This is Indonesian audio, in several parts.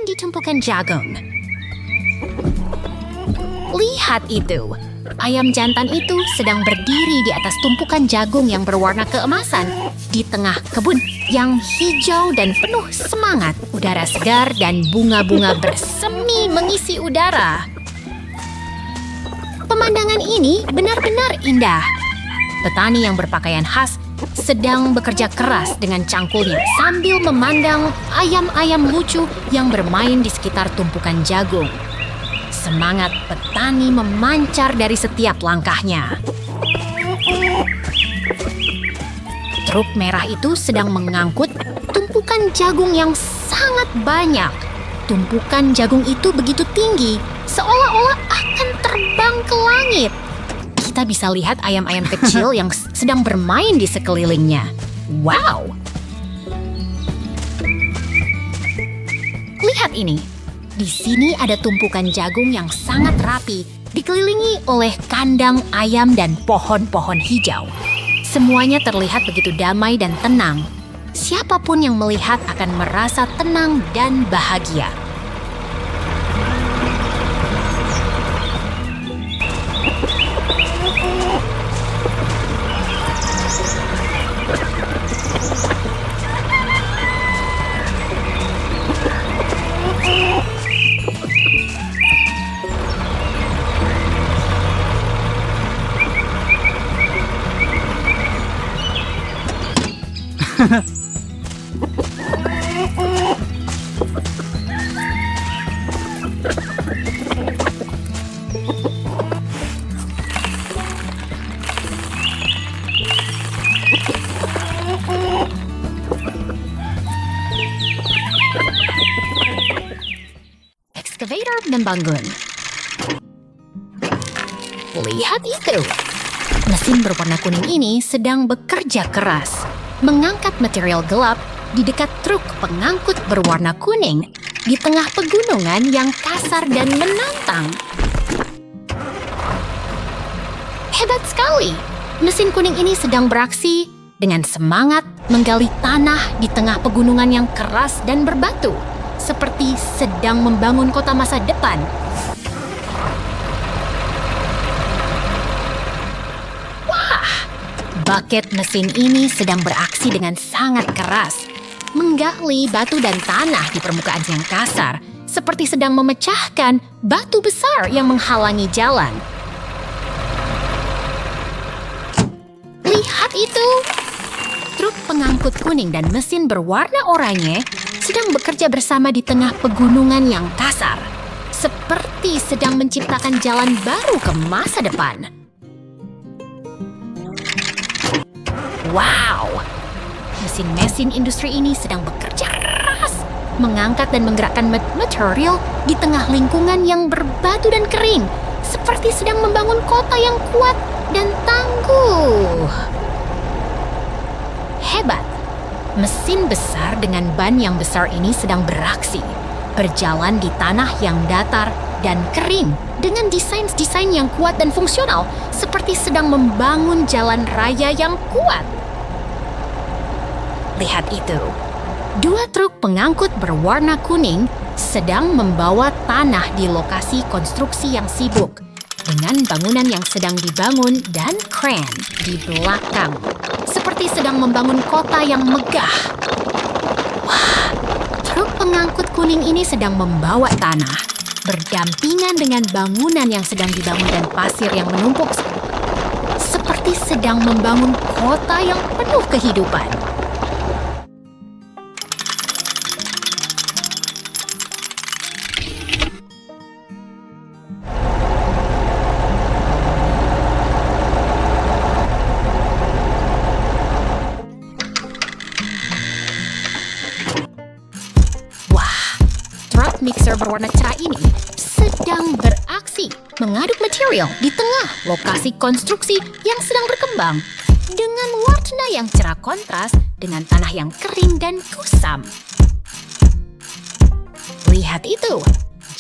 di tumpukan jagung. Lihat itu, ayam jantan itu sedang berdiri di atas tumpukan jagung yang berwarna keemasan di tengah kebun yang hijau dan penuh semangat. Udara segar dan bunga-bunga bersemi mengisi udara. Pemandangan ini benar-benar indah. Petani yang berpakaian khas sedang bekerja keras dengan cangkulnya sambil memandang ayam-ayam lucu yang bermain di sekitar tumpukan jagung. Semangat petani memancar dari setiap langkahnya. Truk merah itu sedang mengangkut tumpukan jagung yang sangat banyak. Tumpukan jagung itu begitu tinggi, seolah-olah akan terbang ke langit. Kita bisa lihat ayam-ayam kecil yang sedang bermain di sekelilingnya. Wow! Lihat ini. Di sini ada tumpukan jagung yang sangat rapi, dikelilingi oleh kandang ayam dan pohon-pohon hijau. Semuanya terlihat begitu damai dan tenang. Siapapun yang melihat akan merasa tenang dan bahagia. Excavator membangun. Lihat itu. Mesin berwarna kuning ini sedang bekerja keras, mengangkat material gelap di dekat truk pengangkut berwarna kuning di tengah pegunungan yang kasar dan menantang. Hebat sekali! Mesin kuning ini sedang beraksi dengan semangat menggali tanah di tengah pegunungan yang keras dan berbatu, seperti sedang membangun kota masa depan. Buket mesin ini sedang beraksi dengan sangat keras, menggali batu dan tanah di permukaan yang kasar, seperti sedang memecahkan batu besar yang menghalangi jalan. Lihat itu! Truk pengangkut kuning dan mesin berwarna oranye sedang bekerja bersama di tengah pegunungan yang kasar, seperti sedang menciptakan jalan baru ke masa depan. Wow! Mesin-mesin industri ini sedang bekerja keras, mengangkat dan menggerakkan material di tengah lingkungan yang berbatu dan kering, seperti sedang membangun kota yang kuat dan tangguh. Hebat! Mesin besar dengan ban yang besar ini sedang beraksi, berjalan di tanah yang datar dan kering dengan desain-desain yang kuat dan fungsional, seperti sedang membangun jalan raya yang kuat. Lihat itu, 2 truk pengangkut berwarna kuning sedang membawa tanah di lokasi konstruksi yang sibuk, dengan bangunan yang sedang dibangun dan kren di belakang, seperti sedang membangun kota yang megah. Wah, truk pengangkut kuning ini sedang membawa tanah, berdampingan dengan bangunan yang sedang dibangun dan pasir yang menumpuk, seperti sedang membangun kota yang penuh kehidupan. Mixer berwarna cerah ini sedang beraksi mengaduk material di tengah lokasi konstruksi yang sedang berkembang dengan warna yang cerah kontras dengan tanah yang kering dan kusam. Lihat itu,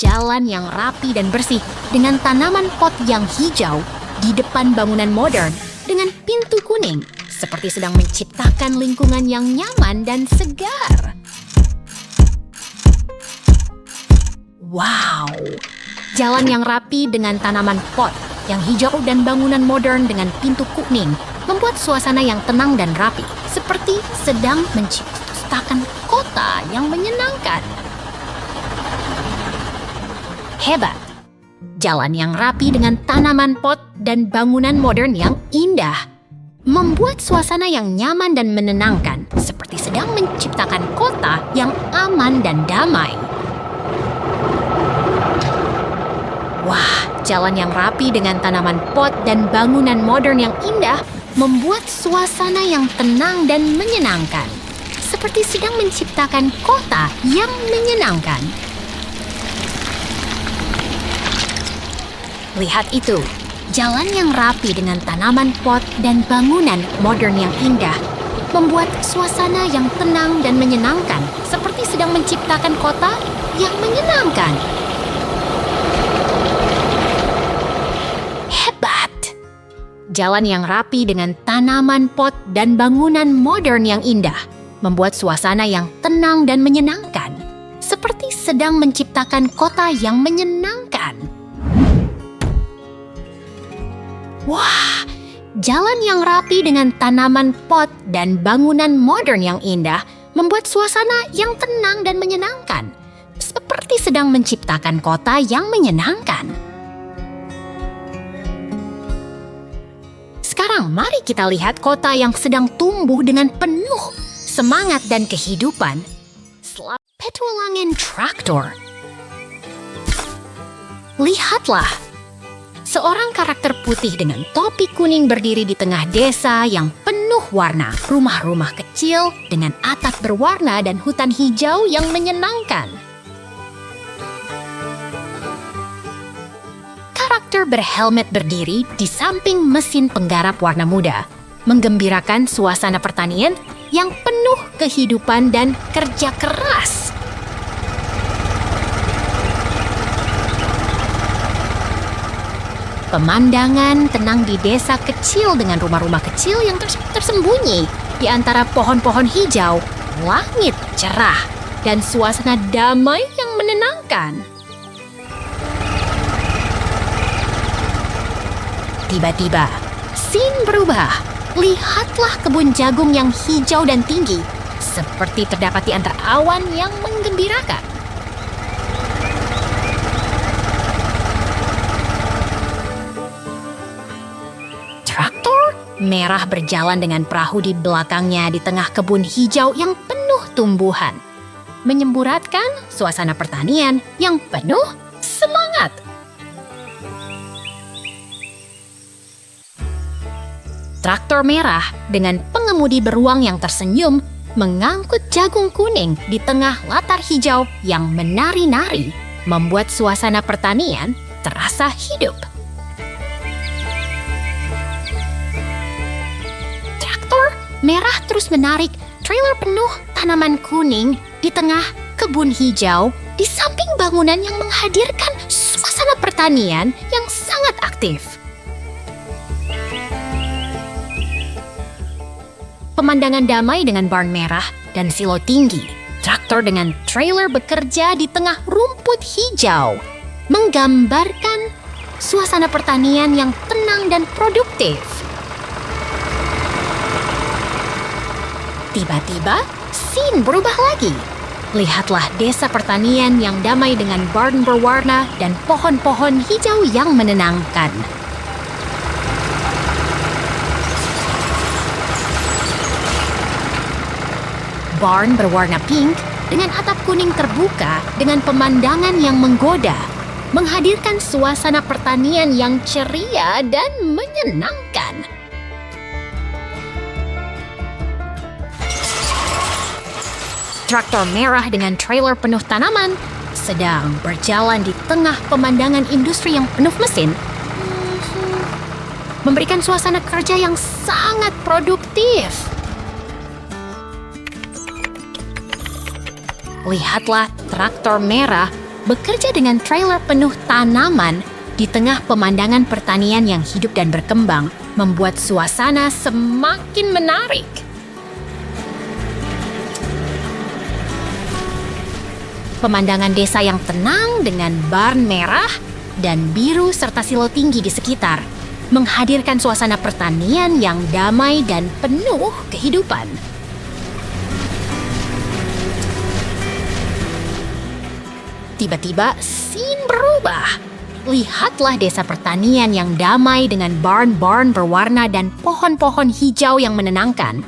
jalan yang rapi dan bersih dengan tanaman pot yang hijau di depan bangunan modern dengan pintu kuning, seperti sedang menciptakan lingkungan yang nyaman dan segar. Wow! Jalan yang rapi dengan tanaman pot yang hijau dan bangunan modern dengan pintu kuning membuat suasana yang tenang dan rapi, seperti sedang menciptakan kota yang menyenangkan. Hebat! Jalan yang rapi dengan tanaman pot dan bangunan modern yang indah membuat suasana yang nyaman dan menenangkan, seperti sedang menciptakan kota yang aman dan damai. Wah, jalan yang rapi dengan tanaman pot dan bangunan modern yang indah membuat suasana yang tenang dan menyenangkan, seperti sedang menciptakan kota yang menyenangkan. Lihat itu, jalan yang rapi dengan tanaman pot dan bangunan modern yang indah membuat suasana yang tenang dan menyenangkan, seperti sedang menciptakan kota yang menyenangkan. Hebat! Jalan yang rapi dengan tanaman pot dan bangunan modern yang indah membuat suasana yang tenang dan menyenangkan, seperti sedang menciptakan kota yang menyenangkan. Wah, jalan yang rapi dengan tanaman pot dan bangunan modern yang indah membuat suasana yang tenang dan menyenangkan, seperti sedang menciptakan kota yang menyenangkan. Sekarang mari kita lihat kota yang sedang tumbuh dengan penuh semangat dan kehidupan. Petualangan traktor. Lihatlah. Seorang karakter putih dengan topi kuning berdiri di tengah desa yang penuh warna, rumah-rumah kecil dengan atap berwarna dan hutan hijau yang menyenangkan. Karakter berhelmet berdiri di samping mesin penggarap warna muda, menggembirakan suasana pertanian yang penuh kehidupan dan kerja keras. Pemandangan tenang di desa kecil dengan rumah-rumah kecil yang tersembunyi di antara pohon-pohon hijau, langit cerah, dan suasana damai yang menenangkan. Tiba-tiba, scene berubah. Lihatlah kebun jagung yang hijau dan tinggi, seperti terdapat di antara awan yang menggembirakan. Traktor merah berjalan dengan perahu di belakangnya di tengah kebun hijau yang penuh tumbuhan, menyemburatkan suasana pertanian yang penuh semangat. Traktor merah dengan pengemudi beruang yang tersenyum mengangkut jagung kuning di tengah latar hijau yang menari-nari, membuat suasana pertanian terasa hidup. Traktor merah terus menarik trailer penuh tanaman kuning di tengah kebun hijau di samping bangunan yang menghadirkan suasana pertanian yang sangat aktif. Pemandangan damai dengan barn merah dan silo tinggi. Traktor dengan trailer bekerja di tengah rumput hijau, menggambarkan suasana pertanian yang tenang dan produktif. Tiba-tiba, scene berubah lagi. Lihatlah desa pertanian yang damai dengan barn berwarna dan pohon-pohon hijau yang menenangkan. Barn berwarna pink dengan atap kuning terbuka dengan pemandangan yang menggoda, menghadirkan suasana pertanian yang ceria dan menyenangkan. Traktor merah dengan trailer penuh tanaman sedang berjalan di tengah pemandangan industri yang penuh mesin, memberikan suasana kerja yang sangat produktif. Lihatlah traktor merah bekerja dengan trailer penuh tanaman di tengah pemandangan pertanian yang hidup dan berkembang, membuat suasana semakin menarik. Pemandangan desa yang tenang dengan barn merah dan biru serta silo tinggi di sekitar menghadirkan suasana pertanian yang damai dan penuh kehidupan. Tiba-tiba, scene berubah. Lihatlah desa pertanian yang damai dengan barn-barn berwarna dan pohon-pohon hijau yang menenangkan.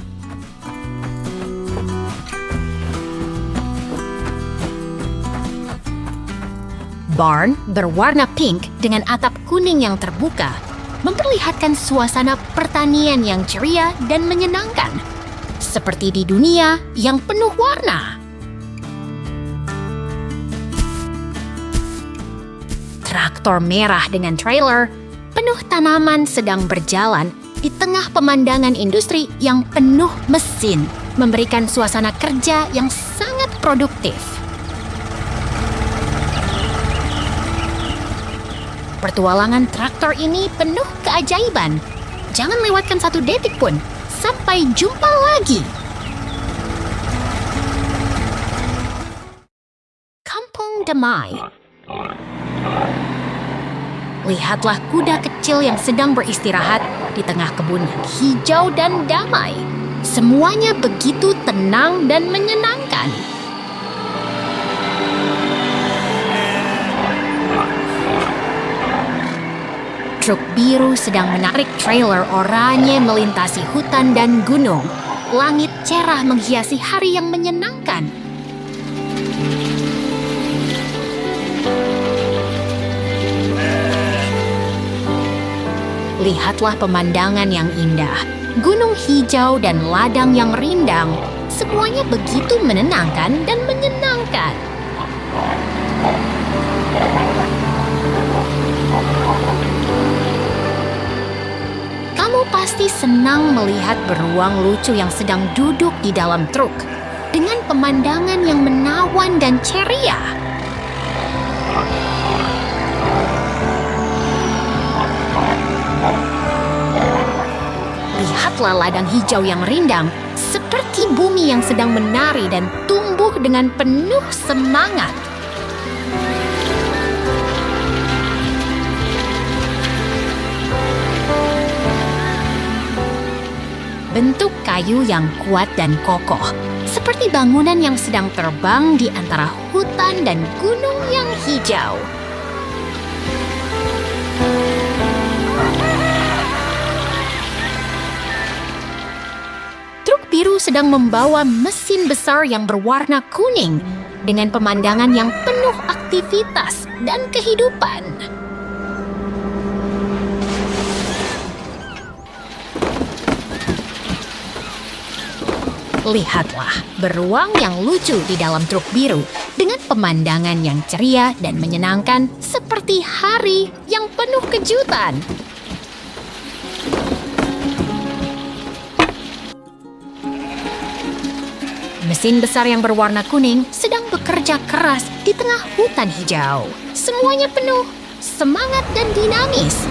Barn berwarna pink dengan atap kuning yang terbuka memperlihatkan suasana pertanian yang ceria dan menyenangkan, seperti di dunia yang penuh warna. Traktor merah dengan trailer penuh tanaman sedang berjalan di tengah pemandangan industri yang penuh mesin, memberikan suasana kerja yang sangat produktif. Petualangan traktor ini penuh keajaiban. Jangan lewatkan 1 detik pun. Sampai jumpa lagi. Kampung Damai. Lihatlah kuda kecil yang sedang beristirahat di tengah kebun yang hijau dan damai. Semuanya begitu tenang dan menyenangkan. Truk biru sedang menarik trailer oranye melintasi hutan dan gunung. Langit cerah menghiasi hari yang menyenangkan. Lihatlah pemandangan yang indah. Gunung hijau dan ladang yang rindang. Semuanya begitu menenangkan dan menyenangkan. Kamu pasti senang melihat beruang lucu yang sedang duduk di dalam truk dengan pemandangan yang menawan dan ceria. Lihatlah ladang hijau yang rindang seperti bumi yang sedang menari dan tumbuh dengan penuh semangat. Bentuk kayu yang kuat dan kokoh, seperti bangunan yang sedang terbang di antara hutan dan gunung yang hijau. Truk biru sedang membawa mesin besar yang berwarna kuning dengan pemandangan yang penuh aktivitas dan kehidupan. Lihatlah beruang yang lucu di dalam truk biru dengan pemandangan yang ceria dan menyenangkan seperti hari yang penuh kejutan. Mesin besar yang berwarna kuning sedang bekerja keras di tengah hutan hijau. Semuanya penuh semangat dan dinamis.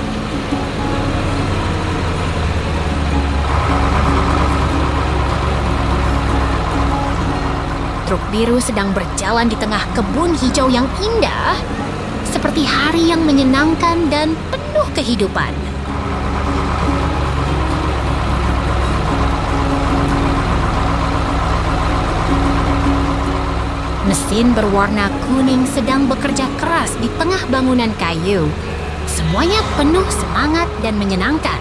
Truk biru sedang berjalan di tengah kebun hijau yang indah, seperti hari yang menyenangkan dan penuh kehidupan. Mesin berwarna kuning sedang bekerja keras di tengah bangunan kayu. Semuanya penuh semangat dan menyenangkan.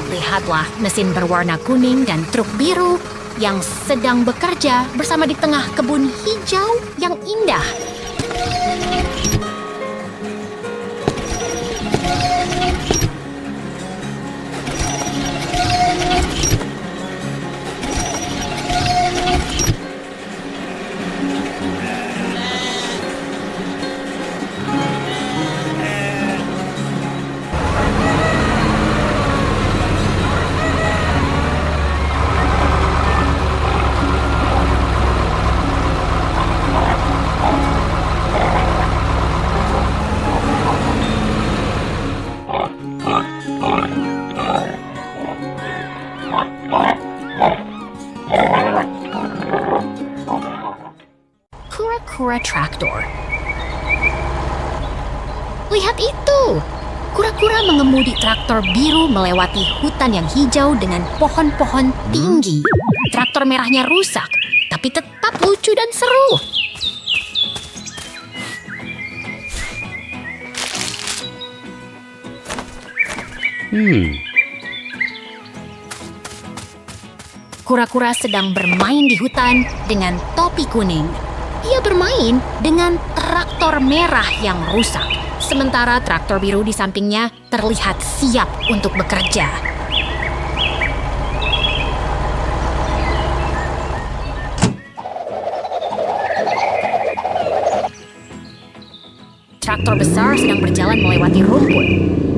Lihatlah mesin berwarna kuning dan truk biru yang sedang bekerja bersama di tengah kebun hijau yang indah. Kura-kura traktor. Lihat itu! Kura-kura mengemudi traktor biru melewati hutan yang hijau dengan pohon-pohon tinggi. Traktor merahnya rusak, tapi tetap lucu dan seru. Kura-kura sedang bermain di hutan dengan topi kuning. Ia bermain dengan traktor merah yang rusak. Sementara traktor biru di sampingnya terlihat siap untuk bekerja. Traktor besar sedang berjalan melewati rumput.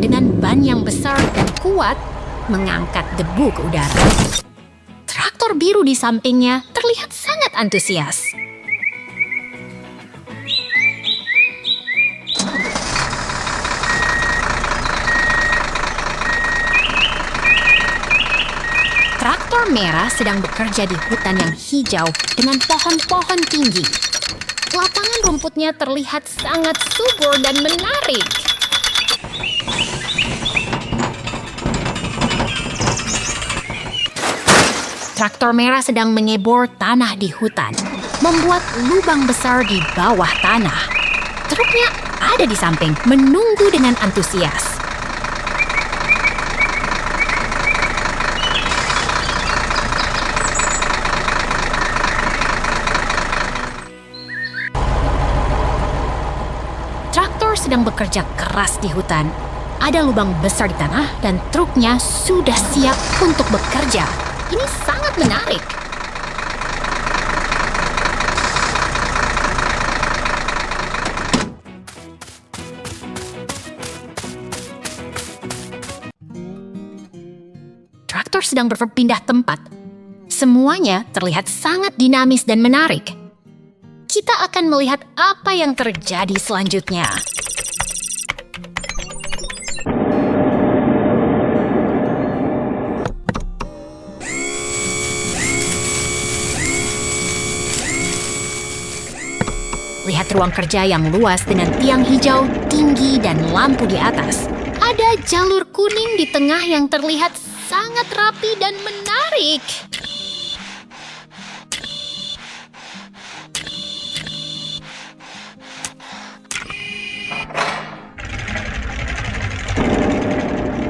Dengan ban yang besar dan kuat, mengangkat debu ke udara. Traktor biru di sampingnya terlihat sangat antusias. Traktor merah sedang bekerja di hutan yang hijau dengan pohon-pohon tinggi. Lapangan rumputnya terlihat sangat subur dan menarik. Traktor merah sedang mengebor tanah di hutan, membuat lubang besar di bawah tanah. Truknya ada di samping, menunggu dengan antusias. Traktor sedang bekerja keras di hutan. Ada lubang besar di tanah dan truknya sudah siap untuk bekerja. Ini sangat menarik. Traktor sedang berpindah tempat. Semuanya terlihat sangat dinamis dan menarik. Kita akan melihat apa yang terjadi selanjutnya. Lihat ruang kerja yang luas dengan tiang hijau tinggi dan lampu di atas. Ada jalur kuning di tengah yang terlihat sangat rapi dan menarik.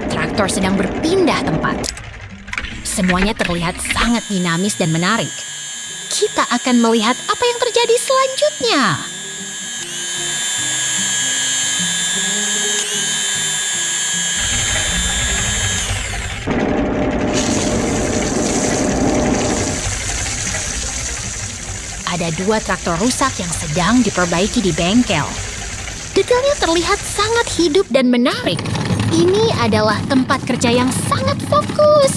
Traktor sedang berpindah tempat. Semuanya terlihat sangat dinamis dan menarik. Kita akan melihat apa yang terjadi selanjutnya. Ada 2 traktor rusak yang sedang diperbaiki di bengkel. Detailnya terlihat sangat hidup dan menarik. Ini adalah tempat kerja yang sangat fokus.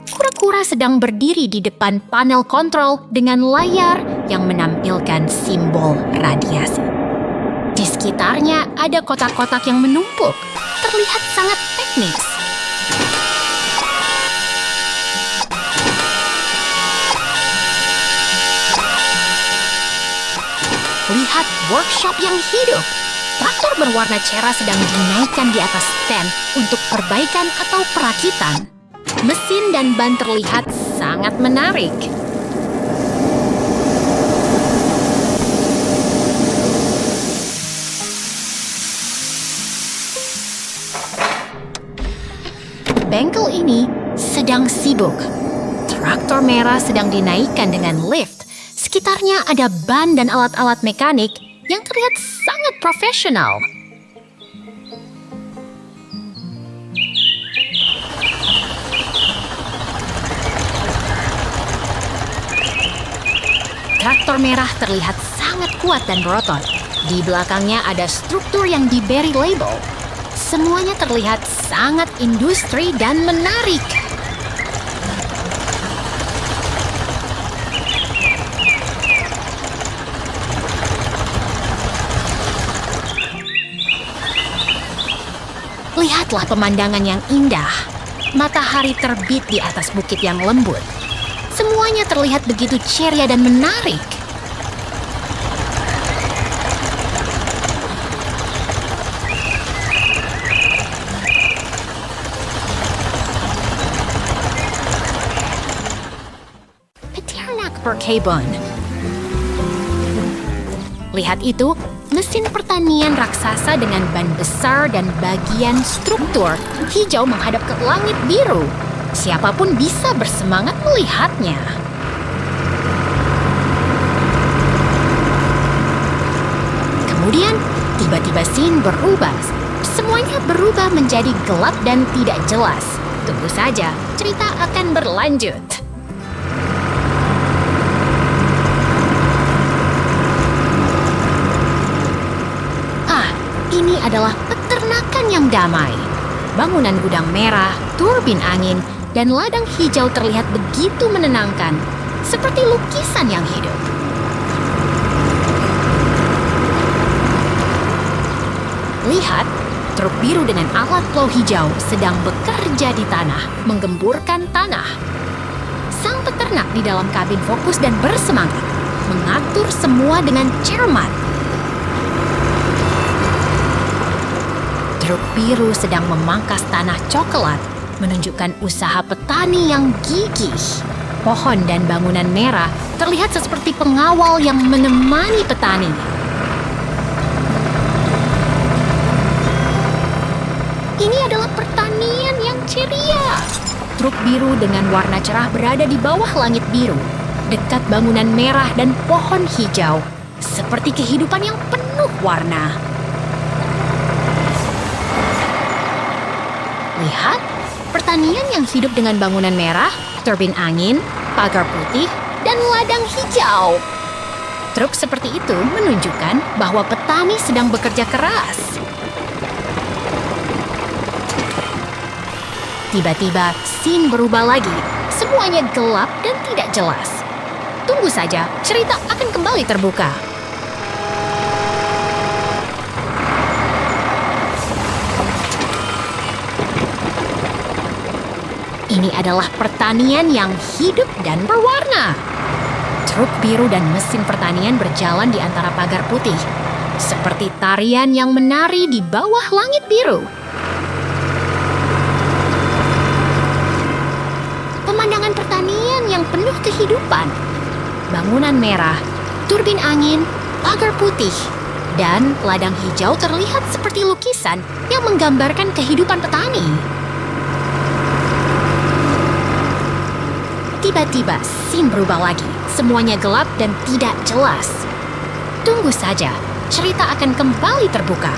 Kura-kura sedang berdiri di depan panel kontrol dengan layar yang menampilkan simbol radiasi. Di sekitarnya ada kotak-kotak yang menumpuk, terlihat sangat teknis. Lihat workshop yang hidup. Traktor berwarna cerah sedang dinaikkan di atas stand untuk perbaikan atau perakitan. Mesin dan ban terlihat sangat menarik. Bengkel ini sedang sibuk. Traktor merah sedang dinaikkan dengan lift. Sekitarnya ada ban dan alat-alat mekanik yang terlihat sangat profesional. Traktor merah terlihat sangat kuat dan berotot. Di belakangnya ada struktur yang diberi label. Semuanya terlihat sangat industri dan menarik. Lihatlah pemandangan yang indah. Matahari terbit di atas bukit yang lembut. Semuanya terlihat begitu ceria dan menarik. Peternak Perkebun. Lihat itu, mesin pertanian raksasa dengan ban besar dan bagian struktur hijau menghadap ke langit biru. Siapapun bisa bersemangat melihatnya. Kemudian, tiba-tiba scene berubah. Semuanya berubah menjadi gelap dan tidak jelas. Tunggu saja, cerita akan berlanjut. Ini adalah peternakan yang damai. Bangunan gudang merah, turbin angin, dan ladang hijau terlihat begitu menenangkan, seperti lukisan yang hidup. Lihat, truk biru dengan alat plow hijau sedang bekerja di tanah, menggemburkan tanah. Sang peternak di dalam kabin fokus dan bersemangat, mengatur semua dengan cermat. Truk biru sedang memangkas tanah coklat, menunjukkan usaha petani yang gigih. Pohon dan bangunan merah terlihat seperti pengawal yang menemani petani. Ini adalah pertanian yang ceria. Truk biru dengan warna cerah berada di bawah langit biru, dekat bangunan merah dan pohon hijau, seperti kehidupan yang penuh warna. Lihat, pertanian yang hidup dengan bangunan merah, turbin angin, pagar putih, dan ladang hijau. Truk seperti itu menunjukkan bahwa petani sedang bekerja keras. Tiba-tiba, scene berubah lagi. Semuanya gelap dan tidak jelas. Tunggu saja, cerita akan kembali terbuka. Ini adalah pertanian yang hidup dan berwarna. Truk biru dan mesin pertanian berjalan di antara pagar putih, seperti tarian yang menari di bawah langit biru. Pemandangan pertanian yang penuh kehidupan. Bangunan merah, turbin angin, pagar putih, dan ladang hijau terlihat seperti lukisan yang menggambarkan kehidupan petani. Tiba-tiba, scene berubah lagi. Semuanya gelap dan tidak jelas. Tunggu saja, cerita akan kembali terbuka.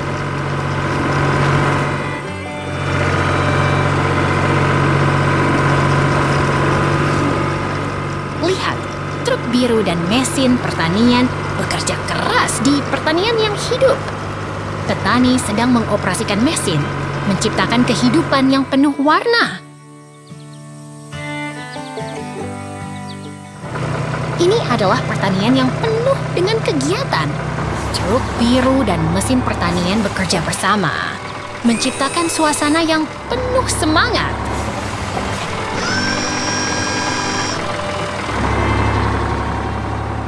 Lihat, truk biru dan mesin pertanian bekerja keras di pertanian yang hidup. Petani sedang mengoperasikan mesin, menciptakan kehidupan yang penuh warna. Ini adalah pertanian yang penuh dengan kegiatan. Truk biru dan mesin pertanian bekerja bersama, menciptakan suasana yang penuh semangat.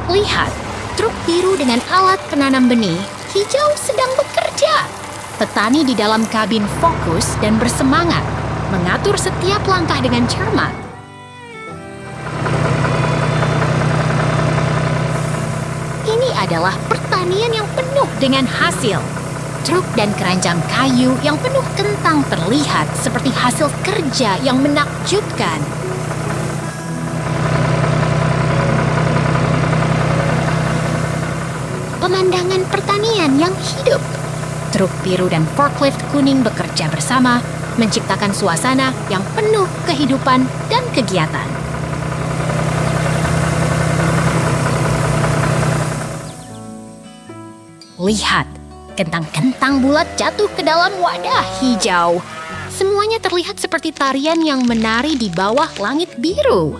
Lihat, truk biru dengan alat penanam benih hijau sedang bekerja. Petani di dalam kabin fokus dan bersemangat, mengatur setiap langkah dengan cermat. Ini adalah pertanian yang penuh dengan hasil. Truk dan keranjang kayu yang penuh kentang terlihat seperti hasil kerja yang menakjubkan. Pemandangan pertanian yang hidup. Truk biru dan forklift kuning bekerja bersama, menciptakan suasana yang penuh kehidupan dan kegiatan. Lihat, kentang-kentang bulat jatuh ke dalam wadah hijau. Semuanya terlihat seperti tarian yang menari di bawah langit biru.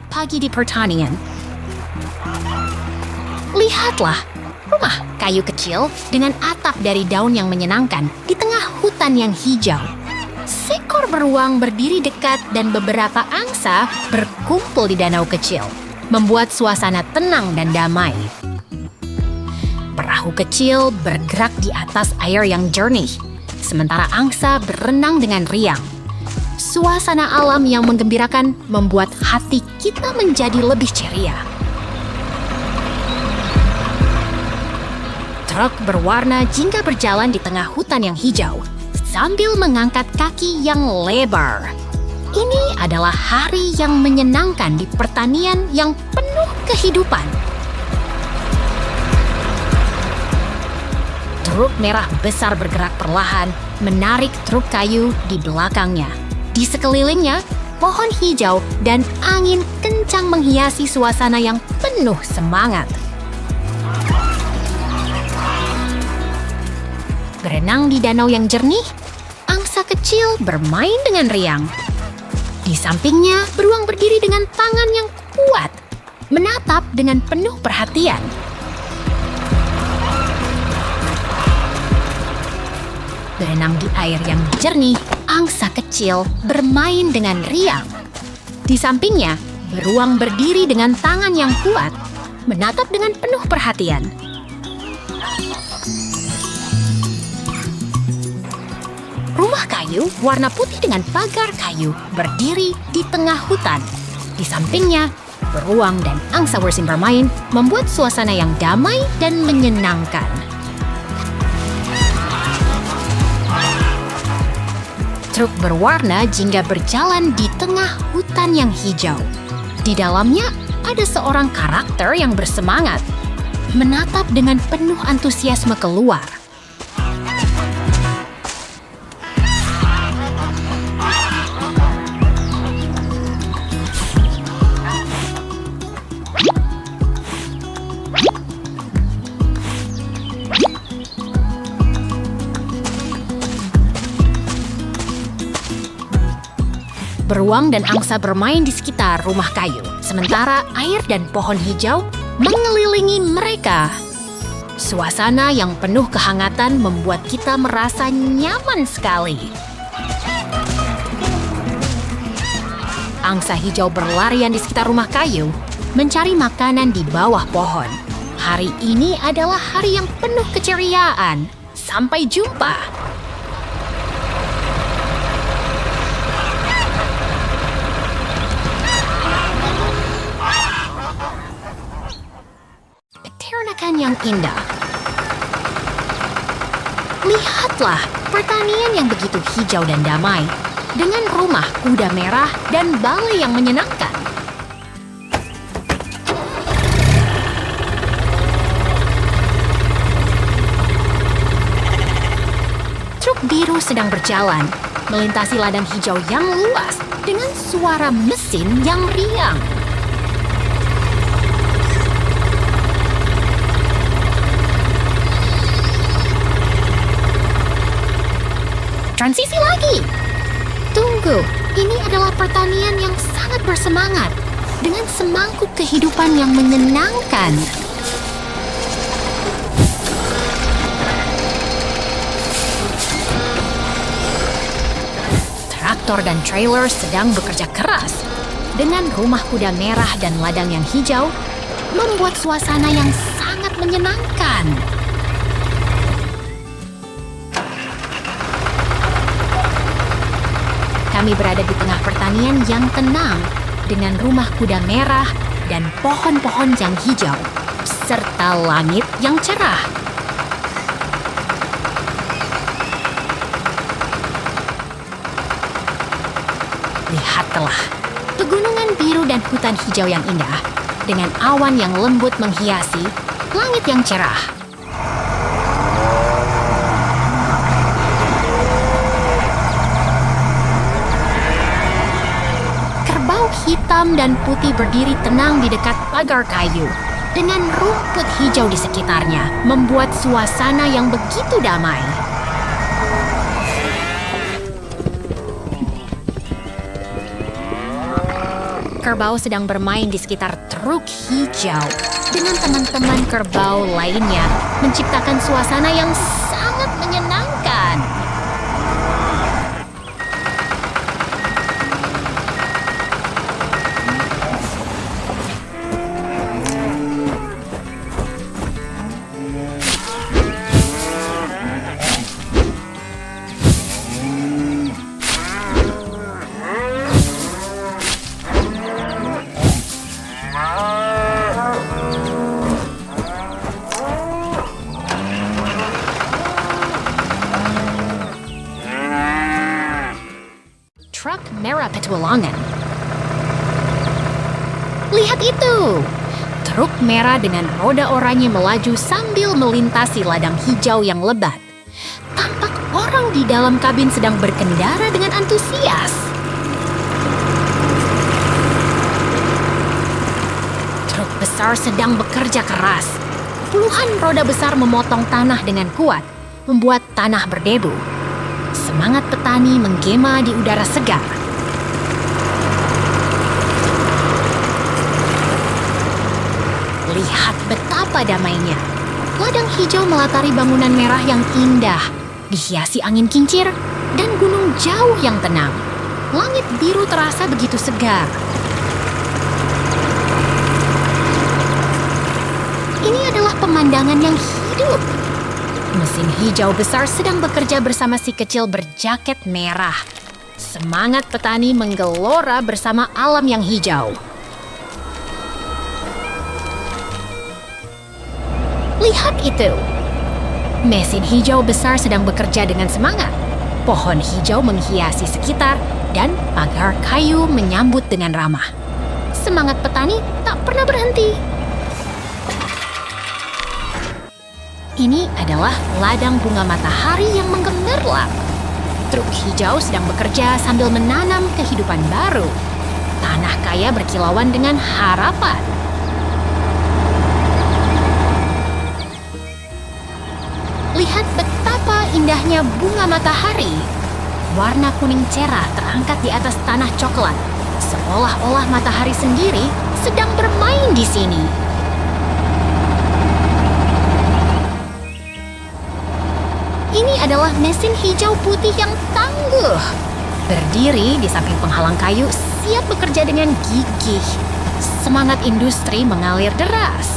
pagi di pertanian. Lihatlah, rumah kayu kecil dengan atap dari daun yang menyenangkan di tengah hutan yang hijau. Seekor beruang berdiri dekat dan beberapa angsa berkumpul di danau kecil, membuat suasana tenang dan damai. Perahu kecil bergerak di atas air yang jernih, sementara angsa berenang dengan riang. Suasana alam yang menggembirakan membuat hati kita menjadi lebih ceria. Truk berwarna jingga berjalan di tengah hutan yang hijau, sambil mengangkat kaki yang lebar. Ini adalah hari yang menyenangkan di pertanian yang penuh kehidupan. Truk merah besar bergerak perlahan, menarik truk kayu di belakangnya. Di sekelilingnya, pohon hijau dan angin kencang menghiasi suasana yang penuh semangat. Berenang di danau yang jernih, angsa kecil bermain dengan riang. Di sampingnya, beruang berdiri dengan tangan yang kuat, menatap dengan penuh perhatian. Berenang di air yang jernih, angsa kecil bermain dengan riang. Di sampingnya, beruang berdiri dengan tangan yang kuat, menatap dengan penuh perhatian. Rumah kayu warna putih dengan pagar kayu berdiri di tengah hutan. Di sampingnya, beruang dan angsa bersin bermain membuat suasana yang damai dan menyenangkan. Truk berwarna jingga berjalan di tengah hutan yang hijau. Di dalamnya ada seorang karakter yang bersemangat, menatap dengan penuh antusiasme keluar. Beruang dan angsa bermain di sekitar rumah kayu, sementara air dan pohon hijau mengelilingi mereka. Suasana yang penuh kehangatan membuat kita merasa nyaman sekali. Angsa hijau berlarian di sekitar rumah kayu, mencari makanan di bawah pohon. Hari ini adalah hari yang penuh keceriaan. Sampai jumpa! Peternakan yang indah. Lihatlah pertanian yang begitu hijau dan damai, dengan rumah kuda merah dan balai yang menyenangkan. Truk biru sedang berjalan, melintasi ladang hijau yang luas dengan suara mesin yang riang. Transisi lagi. Tunggu, ini adalah pertanian yang sangat bersemangat dengan semangkuk kehidupan yang menyenangkan. Traktor dan trailer sedang bekerja keras. Dengan rumah kuda merah dan ladang yang hijau, membuat suasana yang sangat menyenangkan. Kami berada di tengah pertanian yang tenang, dengan rumah kuda merah dan pohon-pohon yang hijau, serta langit yang cerah. Lihatlah, pegunungan biru dan hutan hijau yang indah, dengan awan yang lembut menghiasi langit yang cerah. Hitam dan putih berdiri tenang di dekat pagar kayu, dengan rumput hijau di sekitarnya, membuat suasana yang begitu damai. kerbau sedang bermain di sekitar truk hijau dengan teman-teman kerbau lainnya, menciptakan suasana yang sangat menyenangkan. Truk merah petualangan. Lihat itu! Truk merah dengan roda oranye melaju sambil melintasi ladang hijau yang lebat. Tampak orang di dalam kabin sedang berkendara dengan antusias. Truk besar sedang bekerja keras. Puluhan roda besar memotong tanah dengan kuat, membuat tanah berdebu. Semangat petani menggema di udara segar. Lihat betapa damainya. Ladang hijau melatari bangunan merah yang indah, dihiasi angin kincir dan gunung jauh yang tenang. Langit biru terasa begitu segar. Ini adalah pemandangan yang hidup. Mesin hijau besar sedang bekerja bersama si kecil berjaket merah. Semangat petani menggelora bersama alam yang hijau. Lihat itu! Mesin hijau besar sedang bekerja dengan semangat. Pohon hijau menghiasi sekitar dan pagar kayu menyambut dengan ramah. Semangat petani tak pernah berhenti. Ini adalah ladang bunga matahari yang menggemerlap. Truk hijau sedang bekerja sambil menanam kehidupan baru. Tanah kaya berkilauan dengan harapan. Lihat betapa indahnya bunga matahari. Warna kuning cerah terangkat di atas tanah coklat, seolah-olah matahari sendiri sedang bermain di sini. Ini adalah mesin hijau putih yang tangguh. Berdiri di samping penghalang kayu, siap bekerja dengan gigih. Semangat industri mengalir deras.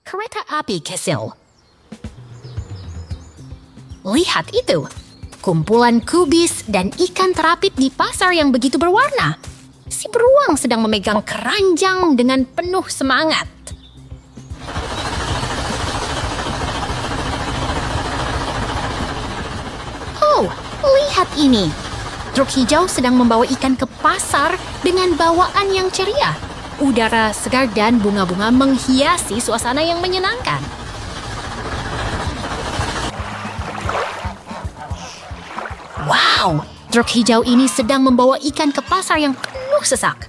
Kereta api Kecil. Lihat itu! Kumpulan kubis dan ikan terapit di pasar yang begitu berwarna. Si beruang sedang memegang keranjang dengan penuh semangat. Oh, lihat ini! Truk hijau sedang membawa ikan ke pasar dengan bawaan yang ceria. Udara segar dan bunga-bunga menghiasi suasana yang menyenangkan. Wow, truk hijau ini sedang membawa ikan ke pasar yang penuh sesak.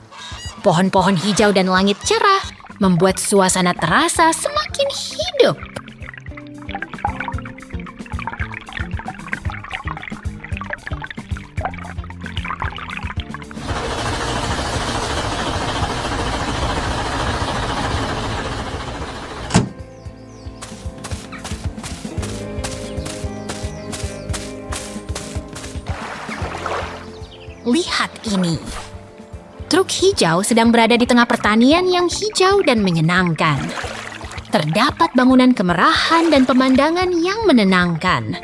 Pohon-pohon hijau dan langit cerah membuat suasana terasa semakin hidup. Lihat ini. Truk hijau sedang berada di tengah pertanian yang hijau dan menyenangkan. Terdapat bangunan kemerahan dan pemandangan yang menenangkan.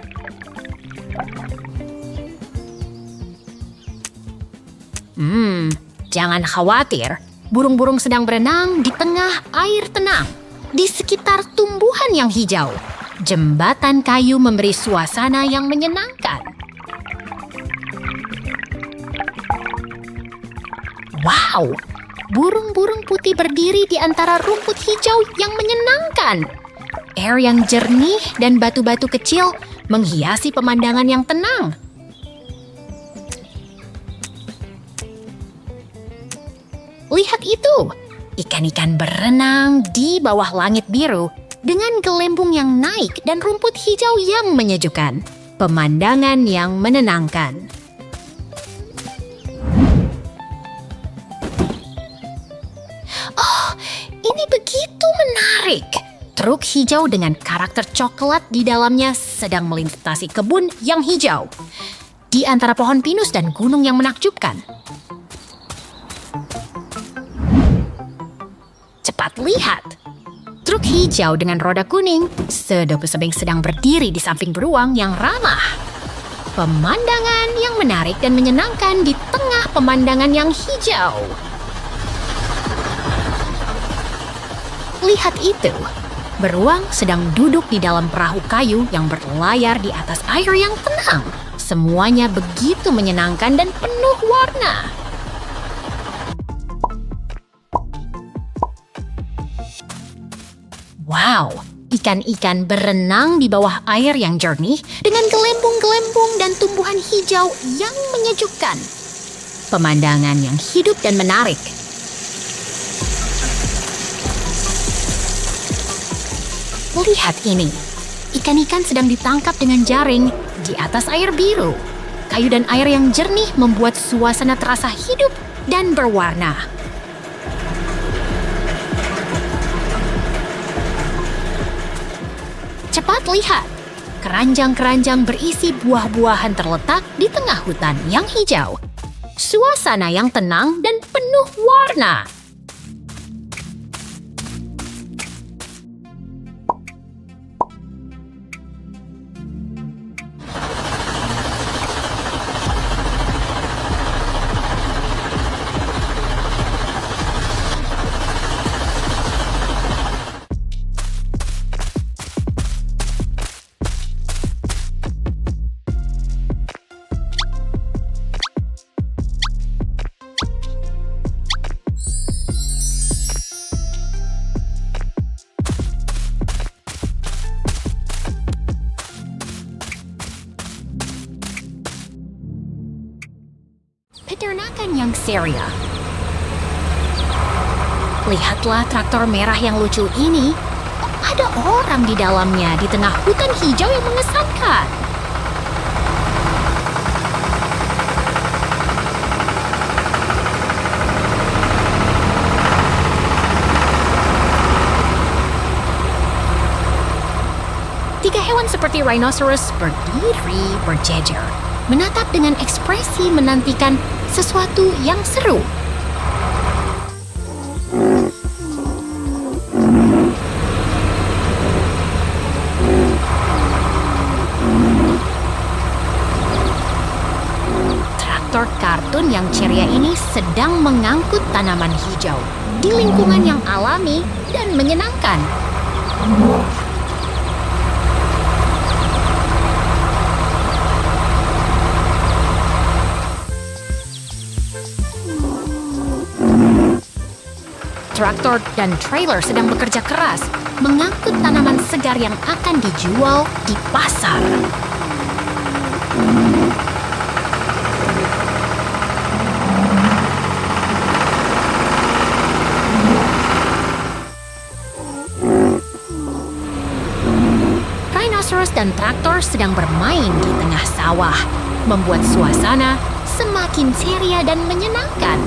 Jangan khawatir. Burung-burung sedang berenang di tengah air tenang. Di sekitar tumbuhan yang hijau. Jembatan kayu memberi suasana yang menyenangkan. Wow, burung-burung putih berdiri di antara rumput hijau yang menyenangkan. Air yang jernih dan batu-batu kecil menghiasi pemandangan yang tenang. Lihat itu, ikan-ikan berenang di bawah langit biru dengan gelembung yang naik dan rumput hijau yang menyejukkan. Pemandangan yang menenangkan. Oh, ini begitu menarik. Truk hijau dengan karakter coklat di dalamnya sedang melintasi kebun yang hijau. Di antara pohon pinus dan gunung yang menakjubkan. Cepat lihat. Truk hijau dengan roda kuning sedang berdiri di samping beruang yang ramah. Pemandangan yang menarik dan menyenangkan di tengah pemandangan yang hijau. Lihat itu. Beruang sedang duduk di dalam perahu kayu yang berlayar di atas air yang tenang. Semuanya begitu menyenangkan dan penuh warna. Wow, ikan-ikan berenang di bawah air yang jernih dengan gelembung-gelembung dan tumbuhan hijau yang menyejukkan. Pemandangan yang hidup dan menarik. Lihat ini, ikan-ikan sedang ditangkap dengan jaring di atas air biru. Kayu dan air yang jernih membuat suasana terasa hidup dan berwarna. Cepat lihat, keranjang-keranjang berisi buah-buahan terletak di tengah hutan yang hijau. Suasana yang tenang dan penuh warna. Peternakan yang ceria. Lihatlah traktor merah yang lucu ini. Ada orang di dalamnya di tengah hutan hijau yang mengesankan. Tiga hewan seperti rhinoceros berdiri berjejer, menatap dengan ekspresi menantikan sesuatu yang seru. Traktor kartun yang ceria ini sedang mengangkut tanaman hijau di lingkungan yang alami dan menyenangkan. Traktor dan trailer sedang bekerja keras mengangkut tanaman segar yang akan dijual di pasar. Rhinoceros dan traktor sedang bermain di tengah sawah, membuat suasana semakin ceria dan menyenangkan.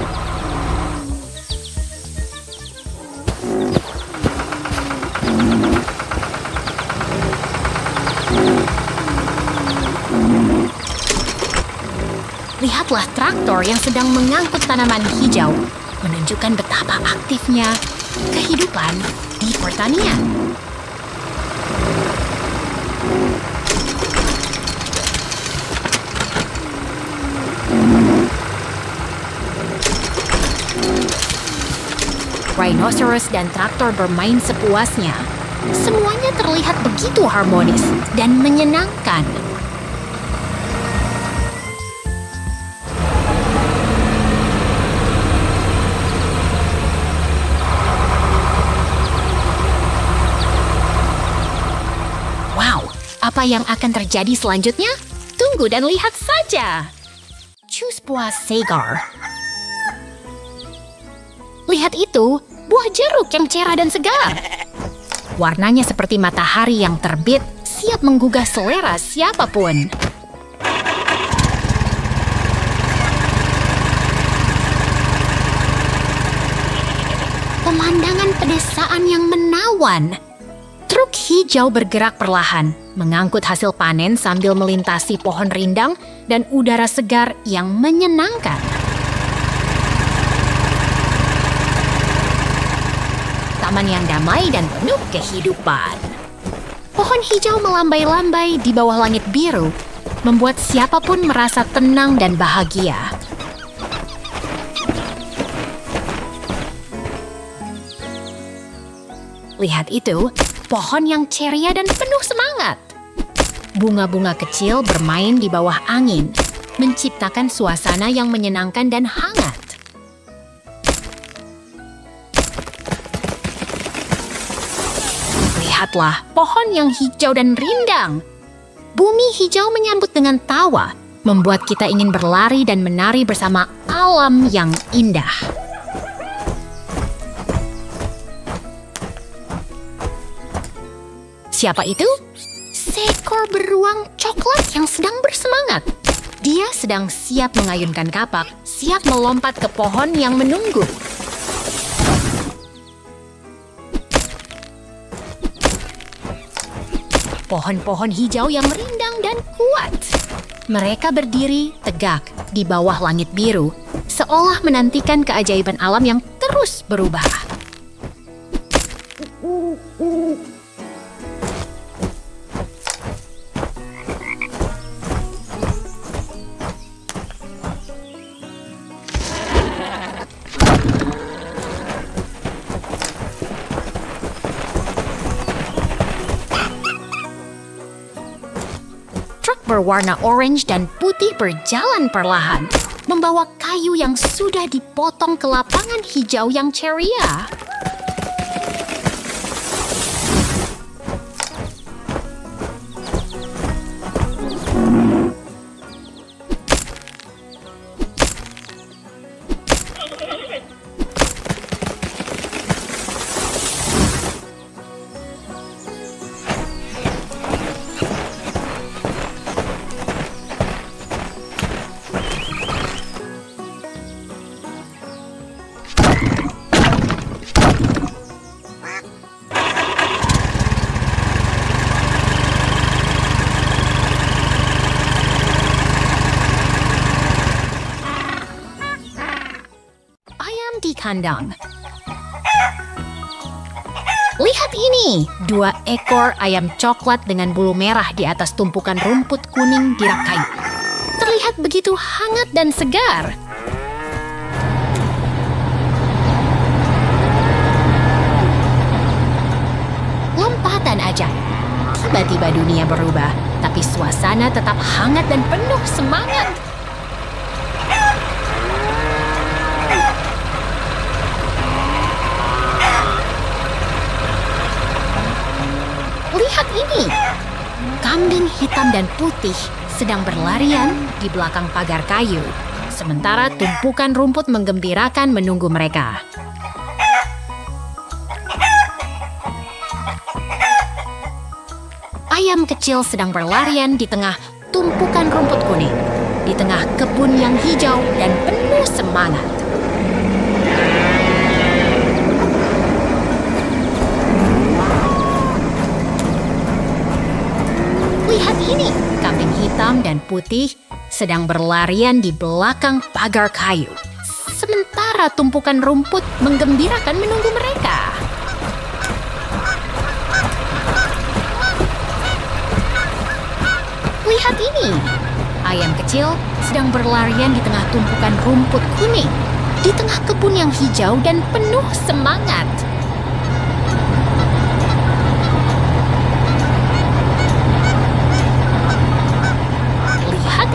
Lihatlah traktor yang sedang mengangkut tanaman hijau, menunjukkan betapa aktifnya kehidupan di pertanian. Rhinoceros dan traktor bermain sepuasnya. Semuanya terlihat begitu harmonis dan menyenangkan. Apa yang akan terjadi selanjutnya? Tunggu dan lihat saja. Jus buah segar. Lihat itu, buah jeruk yang cerah dan segar. Warnanya seperti matahari yang terbit, siap menggugah selera siapapun. Pemandangan pedesaan yang menawan. Truk hijau bergerak perlahan, mengangkut hasil panen sambil melintasi pohon rindang dan udara segar yang menyenangkan. Taman yang damai dan penuh kehidupan. Pohon hijau melambai-lambai di bawah langit biru, membuat siapapun merasa tenang dan bahagia. Lihat itu, pohon yang ceria dan penuh semangat. Bunga-bunga kecil bermain di bawah angin, menciptakan suasana yang menyenangkan dan hangat. Lihatlah pohon yang hijau dan rindang. Bumi hijau menyambut dengan tawa, membuat kita ingin berlari dan menari bersama alam yang indah. Siapa itu? Seekor beruang coklat yang sedang bersemangat. Dia sedang siap mengayunkan kapak, siap melompat ke pohon yang menunggu. Pohon-pohon hijau yang rindang dan kuat. Mereka berdiri tegak di bawah langit biru, seolah menantikan keajaiban alam yang terus berubah. Berwarna orange dan putih berjalan perlahan, membawa kayu yang sudah dipotong ke lapangan hijau yang ceria. Di kandang. Lihat ini, 2 ekor ayam coklat dengan bulu merah di atas tumpukan rumput kuning di rak kayu. Terlihat begitu hangat dan segar. Lompatan aja. Tiba-tiba dunia berubah, tapi suasana tetap hangat dan penuh semangat. Lihat ini, kambing hitam dan putih sedang berlarian di belakang pagar kayu, sementara tumpukan rumput menggembirakan menunggu mereka. Ayam kecil sedang berlarian di tengah tumpukan rumput kuning, di tengah kebun yang hijau dan penuh semangat. Lihat ini, kambing hitam dan putih sedang berlarian di belakang pagar kayu, sementara tumpukan rumput menggembirakan menunggu mereka. Lihat ini, ayam kecil sedang berlarian di tengah tumpukan rumput kuning, di tengah kebun yang hijau dan penuh semangat.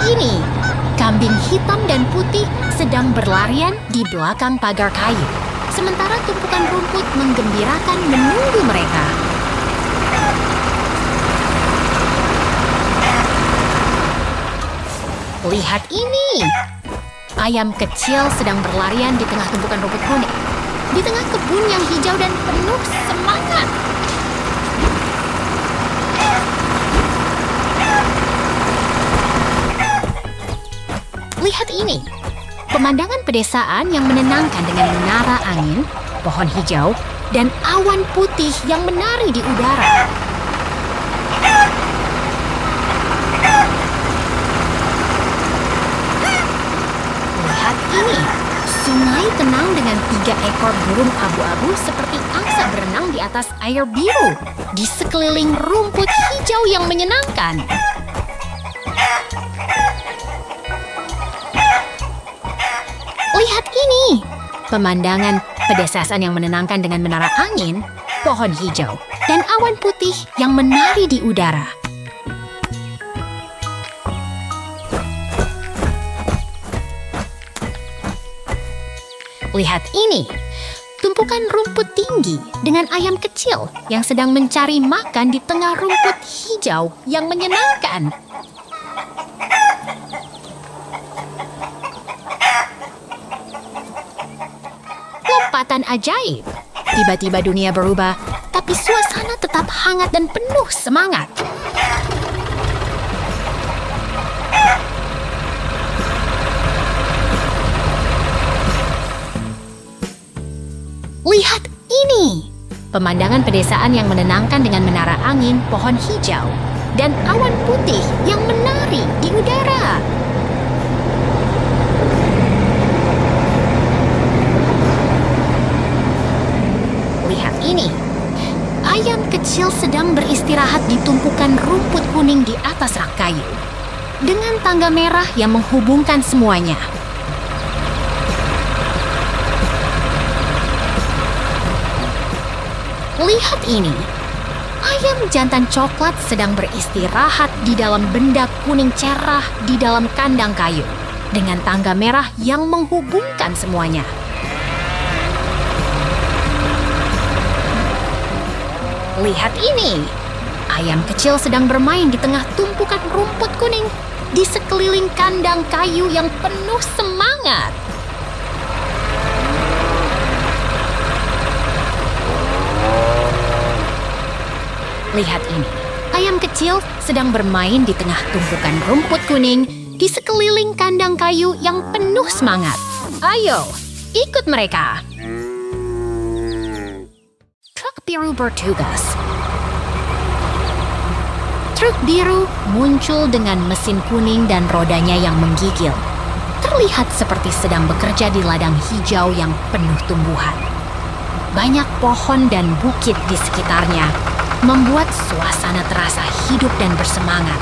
Ini, kambing hitam dan putih sedang berlarian di belakang pagar kayu, sementara tumpukan rumput menggembirakan menunggu mereka. Lihat ini! Ayam kecil sedang berlarian di tengah tumpukan rumput kuning. Di tengah kebun yang hijau dan penuh semangat. Lihat ini! Pemandangan pedesaan yang menenangkan dengan menara angin, pohon hijau, dan awan putih yang menari di udara. Lihat ini! Sungai tenang dengan 3 ekor burung abu-abu seperti angsa berenang di atas air biru, di sekeliling rumput hijau yang menyenangkan. Lihat ini! Pemandangan pedesaan yang menenangkan dengan menara angin, pohon hijau, dan awan putih yang menari di udara. Lihat ini! Tumpukan rumput tinggi dengan ayam kecil yang sedang mencari makan di tengah rumput hijau yang menyenangkan. Lompatan ajaib. Tiba-tiba dunia berubah, tapi suasana tetap hangat dan penuh semangat. Lihat ini! Pemandangan pedesaan yang menenangkan dengan menara angin, pohon hijau, dan awan putih yang menari di udara. Lihat ini! Ayam kecil sedang beristirahat di tumpukan rumput kuning di atas rak kayu, dengan tangga merah yang menghubungkan semuanya. Lihat ini! Ayam jantan coklat sedang beristirahat di dalam benda kuning cerah di dalam kandang kayu, dengan tangga merah yang menghubungkan semuanya. Lihat ini! Ayam kecil sedang bermain di tengah tumpukan rumput kuning di sekeliling kandang kayu yang penuh semangat. Lihat ini! Ayam kecil sedang bermain di tengah tumpukan rumput kuning di sekeliling kandang kayu yang penuh semangat. Ayo, ikut mereka! Truk biru bertugas. Truk biru muncul dengan mesin kuning dan rodanya yang menggigil. Terlihat seperti sedang bekerja di ladang hijau yang penuh tumbuhan. Banyak pohon dan bukit di sekitarnya membuat suasana terasa hidup dan bersemangat.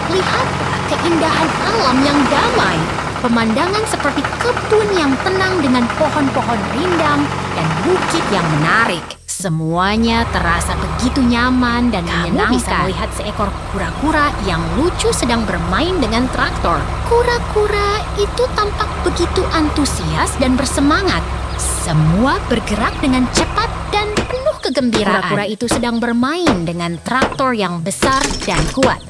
Lihatlah keindahan alam yang damai. Pemandangan seperti kebun yang tenang dengan pohon-pohon rindang dan bukit yang menarik. Semuanya terasa begitu nyaman dan menyenangkan. Kamu bisa melihat seekor kura-kura yang lucu sedang bermain dengan traktor. Kura-kura itu tampak begitu antusias dan bersemangat. Semua bergerak dengan cepat dan penuh kegembiraan. Kura-kura itu sedang bermain dengan traktor yang besar dan kuat.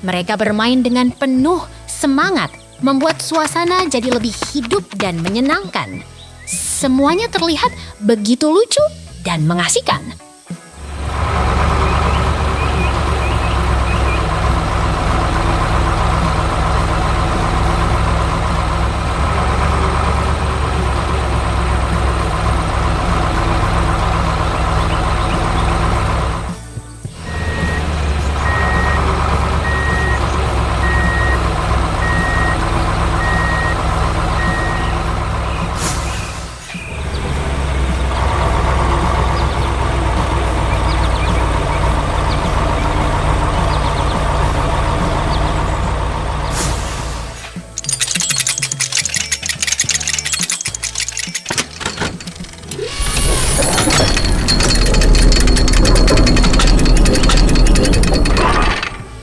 Mereka bermain dengan penuh semangat, membuat suasana jadi lebih hidup dan menyenangkan. Semuanya terlihat begitu lucu dan mengasihkan.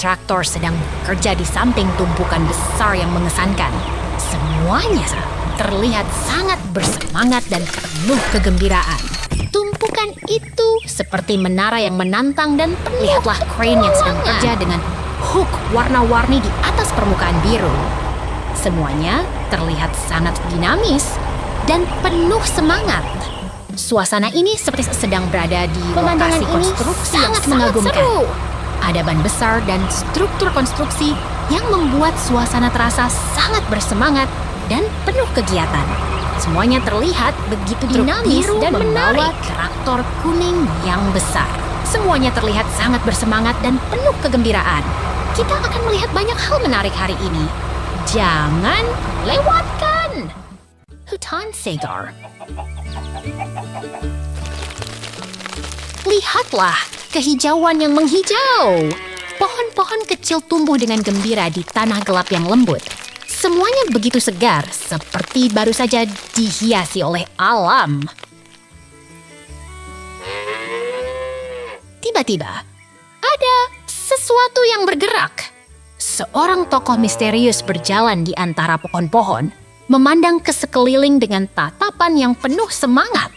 Traktor sedang bekerja di samping tumpukan besar yang mengesankan. Semuanya terlihat sangat bersemangat dan penuh kegembiraan. Tumpukan melakukan itu seperti menara yang menantang dan lihatlah crane yang sedang bekerja dengan hook warna-warni di atas permukaan biru. Semuanya terlihat sangat dinamis dan penuh semangat. Suasana ini seperti sedang berada di lokasi konstruksi yang sangat mengagumkan. Ada ban besar dan struktur konstruksi yang membuat suasana terasa sangat bersemangat dan penuh kegiatan. Semuanya terlihat begitu dinamis dan membawa traktor kuning yang besar. Semuanya terlihat sangat bersemangat dan penuh kegembiraan. Kita akan melihat banyak hal menarik hari ini. Jangan lewatkan! Hutan segar. Lihatlah kehijauan yang menghijau. Pohon-pohon kecil tumbuh dengan gembira di tanah gelap yang lembut. Semuanya begitu segar, seperti baru saja dihiasi oleh alam. Tiba-tiba, ada sesuatu yang bergerak. Seorang tokoh misterius berjalan di antara pohon-pohon, memandang ke sekeliling dengan tatapan yang penuh semangat.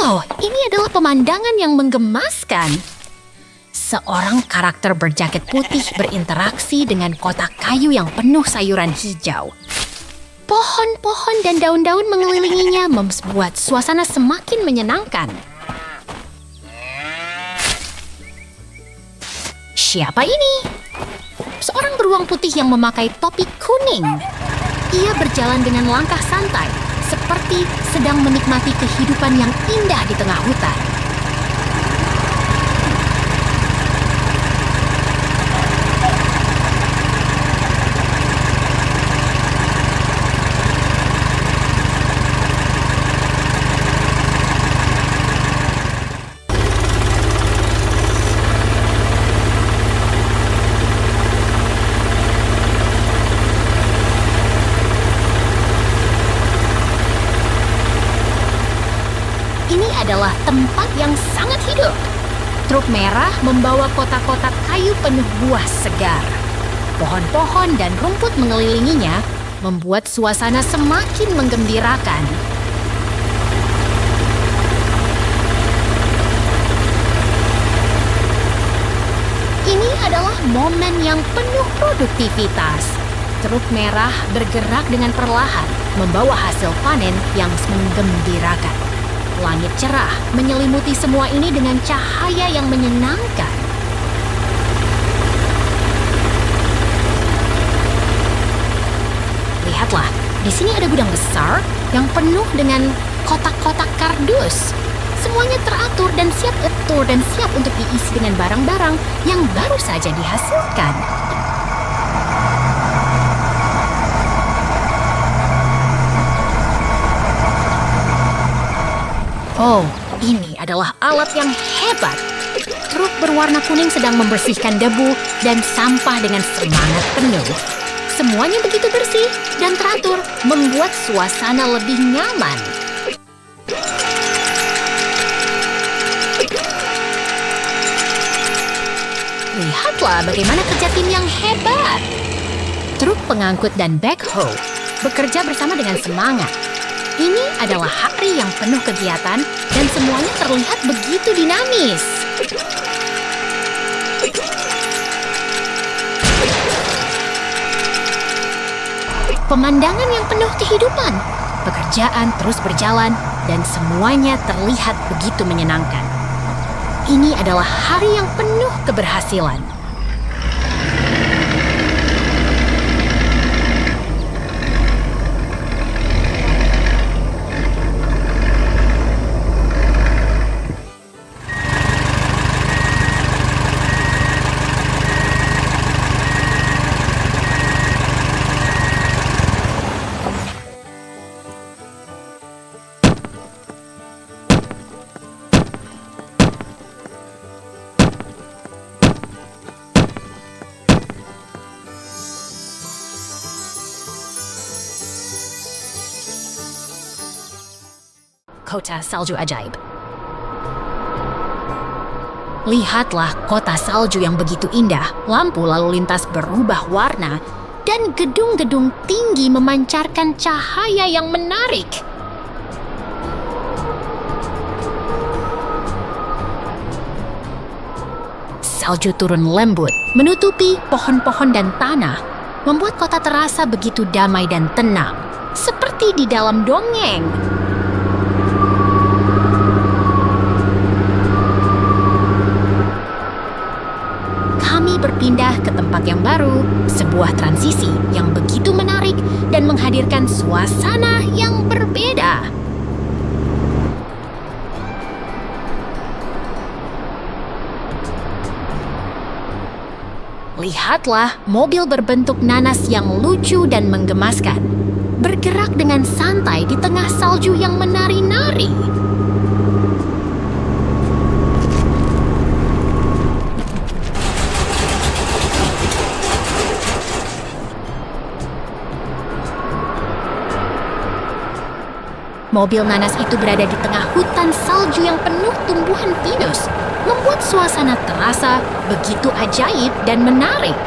Oh, ini adalah pemandangan yang menggemaskan. Seorang karakter berjaket putih berinteraksi dengan kotak kayu yang penuh sayuran hijau. Pohon-pohon dan daun-daun mengelilinginya membuat suasana semakin menyenangkan. Siapa ini? Seorang beruang putih yang memakai topi kuning. Ia berjalan dengan langkah santai, seperti sedang menikmati kehidupan yang indah di tengah hutan. Adalah tempat yang sangat hidup. Truk merah membawa kotak-kotak kayu penuh buah segar. Pohon-pohon dan rumput mengelilinginya membuat suasana semakin menggembirakan. Ini adalah momen yang penuh produktivitas. Truk merah bergerak dengan perlahan, membawa hasil panen yang menggembirakan. Langit cerah menyelimuti semua ini dengan cahaya yang menyenangkan. Lihatlah, di sini ada gudang besar yang penuh dengan kotak-kotak kardus. Semuanya teratur dan siap untuk diisi dengan barang-barang yang baru saja dihasilkan. Oh, ini adalah alat yang hebat. Truk berwarna kuning sedang membersihkan debu dan sampah dengan semangat penuh. Semuanya begitu bersih dan teratur, membuat suasana lebih nyaman. Lihatlah bagaimana kerja tim yang hebat. Truk pengangkut dan backhoe bekerja bersama dengan semangat. Ini adalah hari yang penuh kegiatan dan semuanya terlihat begitu dinamis. Pemandangan yang penuh kehidupan. Pekerjaan terus berjalan dan semuanya terlihat begitu menyenangkan. Ini adalah hari yang penuh keberhasilan. Kota Salju Ajaib. Lihatlah kota salju yang begitu indah, lampu lalu lintas berubah warna, dan gedung-gedung tinggi memancarkan cahaya yang menarik. Salju turun lembut, menutupi pohon-pohon dan tanah, membuat kota terasa begitu damai dan tenang, seperti di dalam dongeng. Kami berpindah ke tempat yang baru, sebuah transisi yang begitu menarik dan menghadirkan suasana yang berbeda. Lihatlah mobil berbentuk nanas yang lucu dan menggemaskan, bergerak dengan santai di tengah salju yang menari-nari. Mobil nanas itu berada di tengah hutan salju yang penuh tumbuhan pinus, membuat suasana terasa begitu ajaib dan menarik.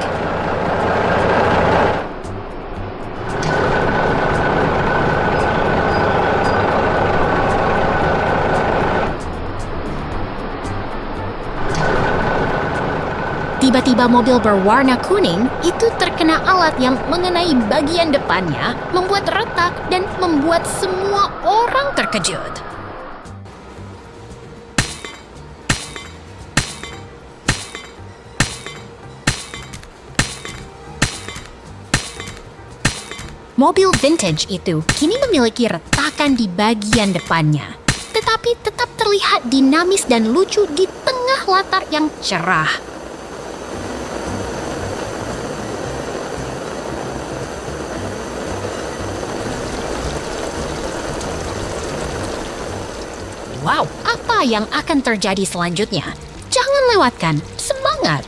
Tiba-tiba mobil berwarna kuning itu terkena alat yang mengenai bagian depannya, membuat retak dan membuat semua orang terkejut. Mobil vintage itu kini memiliki retakan di bagian depannya, tetapi tetap terlihat dinamis dan lucu di tengah latar yang cerah. Wow, apa yang akan terjadi selanjutnya? Jangan lewatkan, semangat!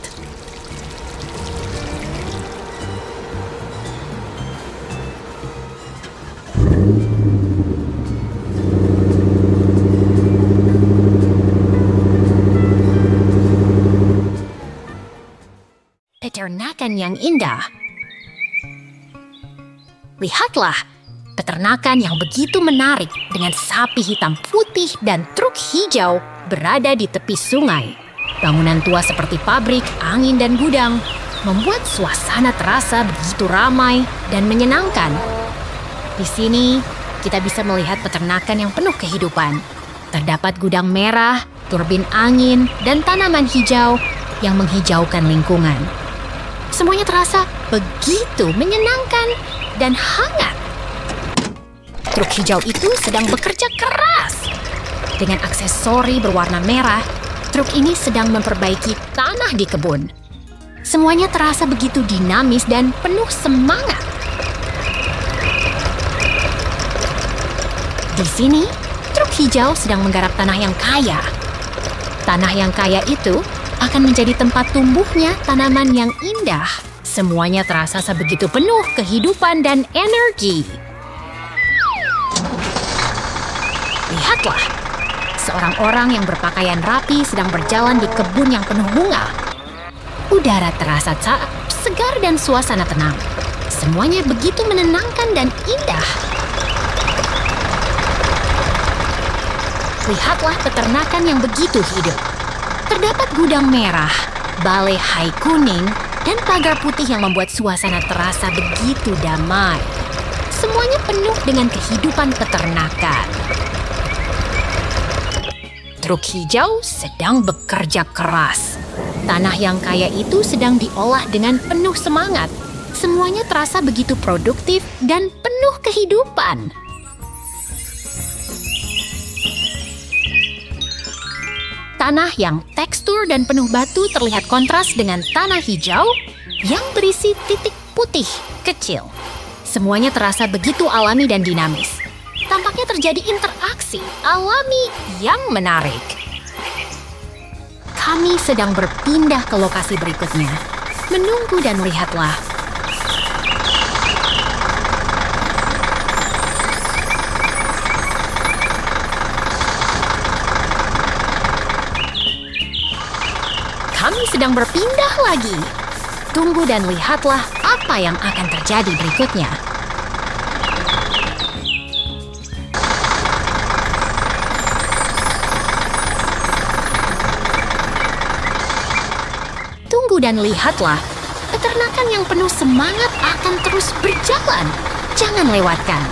Peternakan yang indah. Lihatlah, peternakan yang begitu menarik dengan sapi hitam putih dan truk hijau berada di tepi sungai. Bangunan tua seperti pabrik, angin, dan gudang membuat suasana terasa begitu ramai dan menyenangkan. Di sini, kita bisa melihat peternakan yang penuh kehidupan. Terdapat gudang merah, turbin angin, dan tanaman hijau yang menghijaukan lingkungan. Semuanya terasa begitu menyenangkan dan hangat. Truk hijau itu sedang bekerja keras. Dengan aksesori berwarna merah, truk ini sedang memperbaiki tanah di kebun. Semuanya terasa begitu dinamis dan penuh semangat. Di sini, truk hijau sedang menggarap tanah yang kaya. Tanah yang kaya itu akan menjadi tempat tumbuhnya tanaman yang indah. Semuanya terasa sebegitu penuh kehidupan dan energi. Lihatlah, seorang orang yang berpakaian rapi sedang berjalan di kebun yang penuh bunga. Udara terasa segar dan suasana tenang. Semuanya begitu menenangkan dan indah. Lihatlah peternakan yang begitu hidup. Terdapat gudang merah, balai hai kuning, dan pagar putih yang membuat suasana terasa begitu damai. Semuanya penuh dengan kehidupan peternakan. Truk hijau sedang bekerja keras. Tanah yang kaya itu sedang diolah dengan penuh semangat. Semuanya terasa begitu produktif dan penuh kehidupan. Tanah yang tekstur dan penuh batu terlihat kontras dengan tanah hijau yang berisi titik putih kecil. Semuanya terasa begitu alami dan dinamis. Tampaknya terjadi interaksi alami yang menarik. Kami sedang berpindah ke lokasi berikutnya. Menunggu dan lihatlah. kami sedang berpindah lagi. Tunggu dan lihatlah apa yang akan terjadi berikutnya. Tunggu dan lihatlah, peternakan yang penuh semangat akan terus berjalan. Jangan lewatkan.